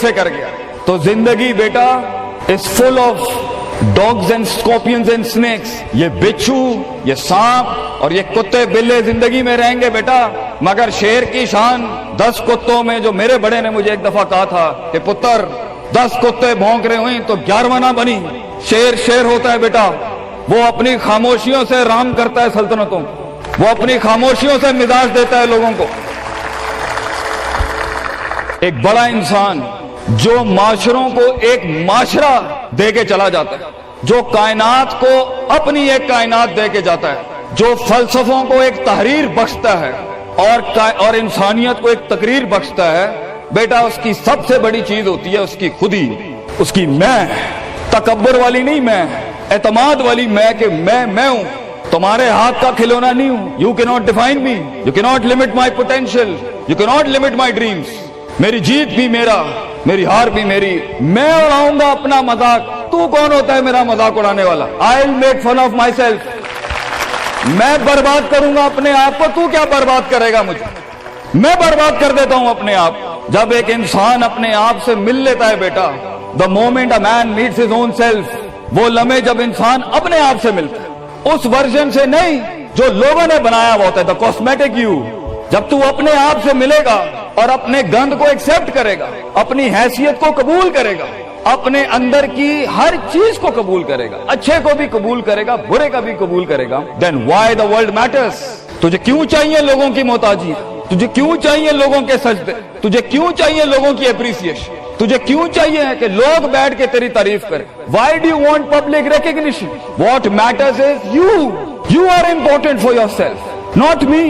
कैसे कर गया। तो जिंदगी बेटा is full of dogs and scorpions and snakes. ये बिच्छू, ये सांप और ये कुत्ते बिल्ले जिंदगी में रहेंगे बेटा, मगर शेर की शान 10 कुत्तों में, जो मेरे बड़े ने मुझे एक दफा कहा था कि पुत्र 10 कुत्ते भौंक रहे हुए तो 11वां ना बनी। शेर शेर होता है बेटा, वो अपनी खामोशियों से राम करता है सल्तनतों, वो अपनी खामोशियों से मिजाज देता है लोगों को। एक बड़ा इंसान जो माशरों को एक माशरा दे के चला जाता है, जो कायनात को अपनी एक कायनात दे के जाता है, जो फलसफों को एक तहरीर बख्शता है और इंसानियत को एक तकरीर बख्शता है, बेटा उसकी सबसे बड़ी चीज होती है उसकी खुदी, उसकी मैं, तकब्बुर वाली नहीं मैं, एतमाद वाली मैं कि मैं हूं, तुम्हारे हाथ का खिलौना नहीं हूं। You can not define me, you can not limit my potential, you can not limit my dreams. मेरी जीत भी मेरा, मेरी हार भी मेरी, मैं उड़ाऊंगा अपना मजाक। तू कौन होता है मेरा मजाक उड़ाने वाला? I will make fun of myself. मैं बर्बाद करूंगा अपने आप को, तू क्या बर्बाद करेगा मुझे? मैं बर्बाद कर देता हूं अपने आप। जब एक इंसान अपने आप से मिल लेता है बेटा, the moment a man meets his own self, वो लम्हे जब इंसान अपने आप से मिलता है, उस वर्जन से नहीं जो लोगों ने बनाया हुआ होता है, द कॉस्मेटिक यू। जब तू अपने आप से मिलेगा और अपने गंद को एक्सेप्ट करेगा, अपनी हैसियत को कबूल करेगा, अपने अंदर की हर चीज को कबूल करेगा, अच्छे को भी कबूल करेगा, बुरे का भी कबूल करेगा, then why the world matters. तुझे क्यों चाहिए लोगों की मोहताजी? तुझे क्यों चाहिए लोगों के सजदे? तुझे क्यों चाहिए लोगों की अप्रिसिएशन? तुझे क्यों चाहिए कि लोग बैठ के तेरी तारीफ करें? Why do you want public recognition? What matters is you are important for yourself, not me.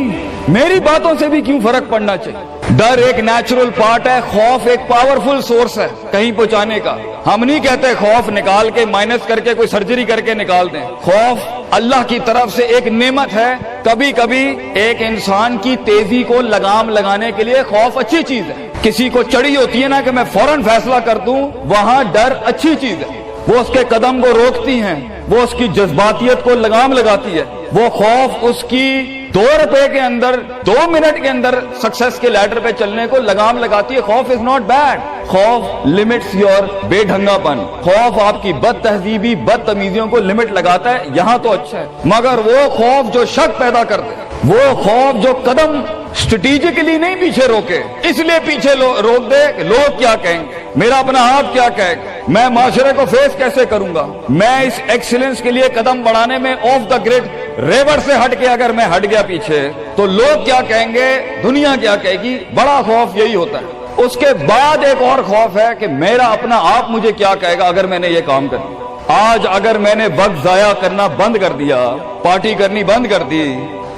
मेरी बातों से भी क्यों फर्क पड़ना चाहिए? डर एक नेचुरल पार्ट है, खौफ एक पावरफुल सोर्स है कहीं पहुंचाने का। हम नहीं कहते खौफ निकाल के माइनस करके कोई सर्जरी करके निकाल दें। खौफ अल्लाह की तरफ से एक नेमत है। कभी कभी एक इंसान की तेजी को लगाम लगाने के लिए खौफ अच्छी चीज है। किसी को चढ़ी होती है ना कि मैं फौरन फैसला कर दूं, वहां डर अच्छी चीज है। वो उसके कदम को रोकती हैं, वो उसकी जज्बातियत को लगाम लगाती है। वो खौफ उसकी 2 रुपए के अंदर 2 मिनट के अंदर सक्सेस के लैडर पे चलने को लगाम लगाती है। खौफ इज नॉट बैड। खौफ लिमिट्स योर बेढंगापन। खौफ आपकी बदतहजीबी बदतमीजियों को लिमिट लगाता है, यहां तो अच्छा है। मगर वो खौफ जो शक पैदा कर दे, वो खौफ जो कदम स्ट्रेटेजिकली नहीं पीछे रोके, इसलिए पीछे रोक दे कि लोग क्या कहेंगे, मेरा अपना आप क्या कहेगा, मैं माशरे को फेस कैसे करूंगा, मैं इस एक्सीलेंस के लिए कदम बढ़ाने में ऑफ द ग्रिड रेवर से हट के अगर मैं हट गया पीछे तो लोग क्या कहेंगे, दुनिया क्या कहेगी। बड़ा खौफ यही होता है। उसके बाद एक और खौफ है कि मेरा अपना आप मुझे क्या कहेगा अगर मैंने ये काम कर दिया। आज अगर मैंने वक्त जाया करना बंद कर दिया, पार्टी करनी बंद कर दी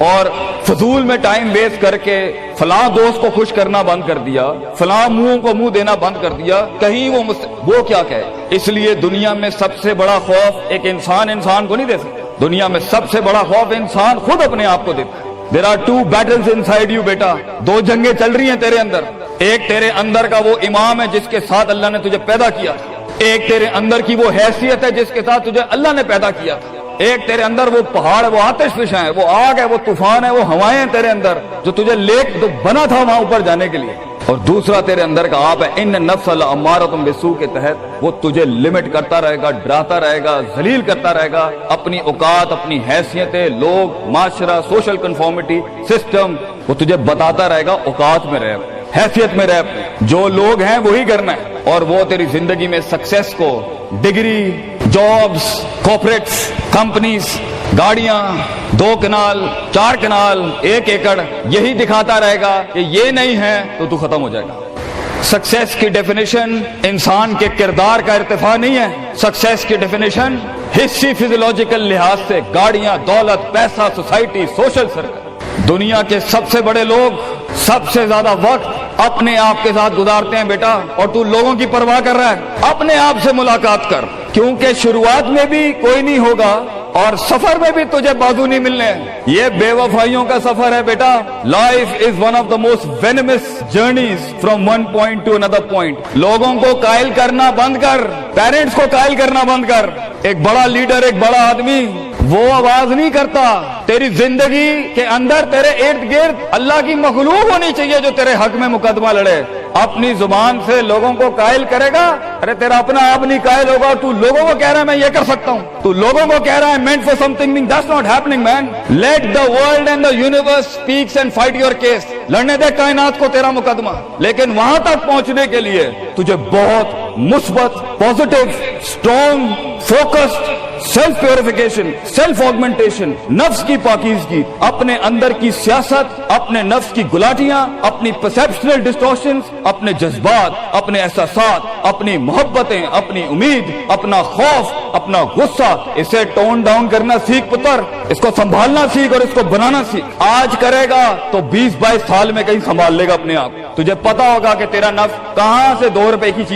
और फजूल में टाइम वेस्ट करके फलां दोस्त को खुश करना बंद कर दिया, फलां मुंह को मुंह देना बंद कर दिया, कहीं वो क्या कहे। इसलिए दुनिया में सबसे बड़ा खौफ एक इंसान को नहीं दे सकता। दुनिया में सबसे बड़ा खौफ इंसान खुद अपने आप को देता है। There are 2 battles inside you बेटा। 2 जंगें चल रही हैं तेरे अंदर। एक तेरे अंदर का वो इमाम है जिसके साथ अल्लाह ने तुझे पैदा किया था। एक तेरे अंदर की वो हैसियत है जिसके साथ तुझे अल्लाह ने पैदा किया था। एक तेरे अंदर वो पहाड़, वो आतिशफिशां है, वो आग है, वो तूफान है, वो हवाएं हैं तेरे अंदर जो तुझे लेक तो बना था वहां ऊपर जाने के लिए। और दूसरा तेरे अंदर का आप है, इन नफ्स अम्मारतुम बिस्सू के तहत वो तुझे लिमिट करता रहेगा, डराता रहेगा, जलील करता रहेगा। अपनी औकात, अपनी हैसियतें, लोग, माशरा, सोशल कन्फॉर्मिटी, सिस्टम, वो तुझे बताता रहेगा औकात में रह, हैसियत में रह, जो लोग हैं वही करना है। और वो तेरी जिंदगी में सक्सेस को डिग्री, जॉब्स, कॉर्पोरेट्स, कंपनीज, गाड़ियां, 2 कनाल, 4 कनाल, 1 एकड़, यही दिखाता रहेगा कि ये नहीं है तो तू खत्म हो जाएगा। सक्सेस की डेफिनेशन इंसान के किरदार का इर्तिफा नहीं है। सक्सेस की डेफिनेशन हिस्सी फिजियोलॉजिकल लिहाज से गाड़ियां, दौलत, पैसा, सोसाइटी, सोशल सर्कल। दुनिया के सबसे बड़े लोग सबसे ज्यादा वक्त अपने आप के साथ गुजारते हैं बेटा। और तू लोगों की परवाह कर रहा है, अपने आप से मुलाकात कर, क्योंकि शुरुआत में भी कोई नहीं होगा और सफर में भी तुझे बाजू नहीं मिलने। ये बेवफाइयों का सफर है बेटा। Life is one of the most venomous journeys from one point two another point. लोगों को कायल करना बंद कर, पेरेंट्स को कायल करना बंद कर। एक बड़ा लीडर, एक बड़ा आदमी वो आवाज नहीं करता। तेरी जिंदगी के अंदर तेरे इर्द गिर्द अल्लाह की मखलूक होनी चाहिए जो तेरे हक में मुकदमा लड़े। اپنی زبان سے لوگوں کو قائل کرے گا. ارے تیرا اپنا آپ نہیں قائل ہوگا, تو لوگوں کو کہہ رہا ہے میں یہ کر سکتا ہوں, تو لوگوں کو کہہ رہا ہے meant for something, that's not happening man. Let the world and the universe speaks and fight your case. لڑنے دے کائنات کو تیرا مقدمہ, لیکن وہاں تک پہنچنے کے لیے تجھے بہت مثبت, positive, strong, focused self purification, self augmentation, نفس کی پاکیزگی, اپنے اندر کی سیاست, اپنے نفس کی گلاٹیاں, اپنی پرسیپشنل ڈسٹورشنز, اپنے جذبات, اپنے احساسات, اپنی محبتیں, اپنی امید, اپنا خوف, اپنا غصہ, اسے ٹون ڈاؤن کرنا سیکھ پتر, اس کو سنبھالنا سیکھ اور اس کو بنانا سیکھ. آج کرے گا تو 20-22 سال میں کہیں سنبھال لے گا اپنے آپ. تجھے پتا ہوگا کہ تیرا نفس کہاں سے 2 روپے کی چیز